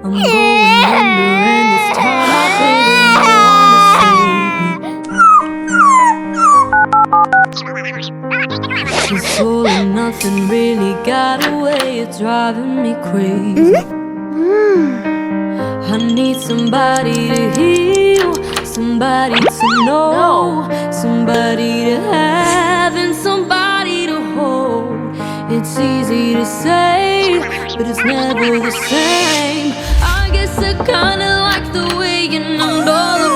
I'm going under, and this time I really wanna save me. This all and nothing really got a way of driving me crazy. I need somebody to heal, somebody to know, somebody to have, and somebody to hold. It's easy to say, but it's never the same. I guess I kinda like the way you number